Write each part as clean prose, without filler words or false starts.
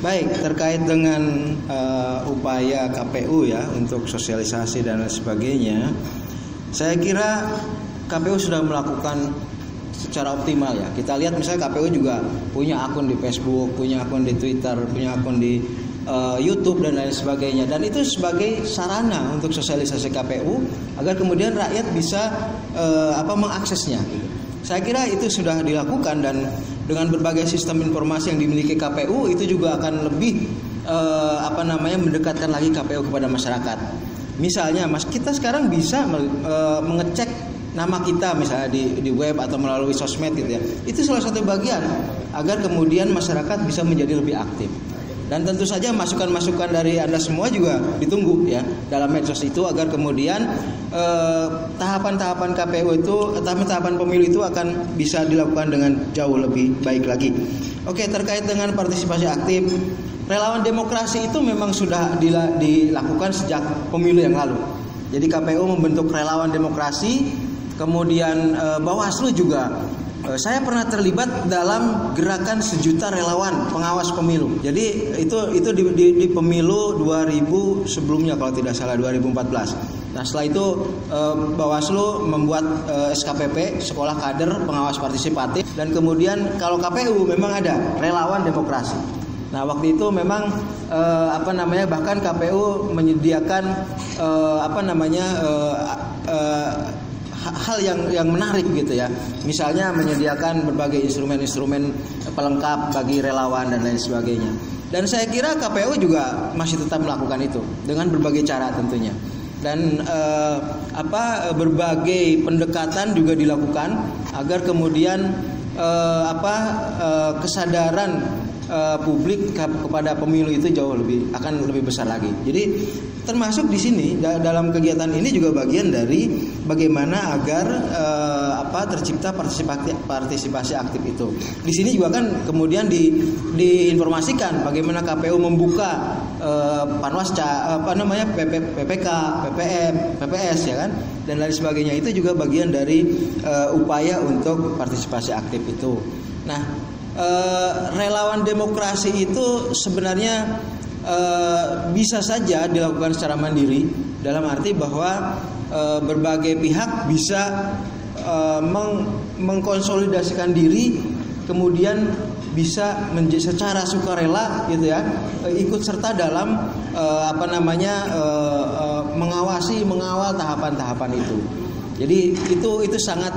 Baik, terkait dengan upaya KPU ya untuk sosialisasi dan lain sebagainya, saya kira KPU sudah melakukan secara optimal ya. Kita lihat misalnya KPU juga punya akun di Facebook, punya akun di Twitter, punya akun di YouTube dan lain sebagainya. Dan itu sebagai sarana untuk sosialisasi KPU agar kemudian rakyat bisa mengaksesnya. Saya kira itu sudah dilakukan, dan dengan berbagai sistem informasi yang dimiliki KPU itu juga akan lebih mendekatkan lagi KPU kepada masyarakat. Misalnya, kita sekarang bisa mengecek nama kita misalnya di web atau melalui sosmed gitu ya. Itu salah satu bagian agar kemudian masyarakat bisa menjadi lebih aktif. Dan tentu saja masukan-masukan dari Anda semua juga ditunggu ya dalam medsos itu, agar kemudian tahapan-tahapan KPU itu, tahapan pemilu itu akan bisa dilakukan dengan jauh lebih baik lagi. Oke, terkait dengan partisipasi aktif, relawan demokrasi itu memang sudah dilakukan sejak pemilu yang lalu. Jadi KPU membentuk relawan demokrasi, kemudian Bawaslu juga. Saya pernah terlibat dalam gerakan 1 juta relawan pengawas pemilu. Jadi itu di pemilu 2000 sebelumnya kalau tidak salah 2014. Nah, setelah itu Bawaslu membuat SKPP, Sekolah Kader Pengawas Partisipatif, dan kemudian kalau KPU memang ada relawan demokrasi. Nah, waktu itu memang bahkan KPU menyediakan hal yang menarik gitu ya. Misalnya menyediakan berbagai instrumen-instrumen pelengkap bagi relawan dan lain sebagainya. Dan saya kira KPU juga masih tetap melakukan itu dengan berbagai cara tentunya. Dan berbagai pendekatan juga dilakukan agar kemudian kesadaran publik kepada pemilu itu akan lebih besar lagi. Jadi termasuk di sini dalam kegiatan ini juga bagian dari bagaimana agar tercipta partisipasi aktif itu. Di sini juga kan kemudian diinformasikan bagaimana KPU membuka Panwasca, PPK, PPM, PPS ya kan, dan lain sebagainya. Itu juga bagian dari upaya untuk partisipasi aktif itu. Nah, relawan demokrasi itu sebenarnya bisa saja dilakukan secara mandiri, dalam arti bahwa berbagai pihak bisa mengkonsolidasikan diri, kemudian bisa secara sukarela gitu ya ikut serta dalam mengawal tahapan-tahapan itu. Jadi itu sangat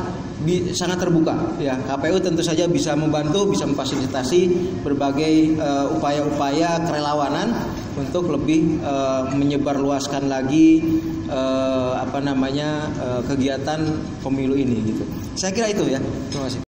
terbuka ya. KPU tentu saja bisa membantu, bisa memfasilitasi berbagai upaya-upaya kerelawanan untuk lebih menyebarluaskan lagi kegiatan pemilu ini gitu. Saya kira itu ya. Terima kasih.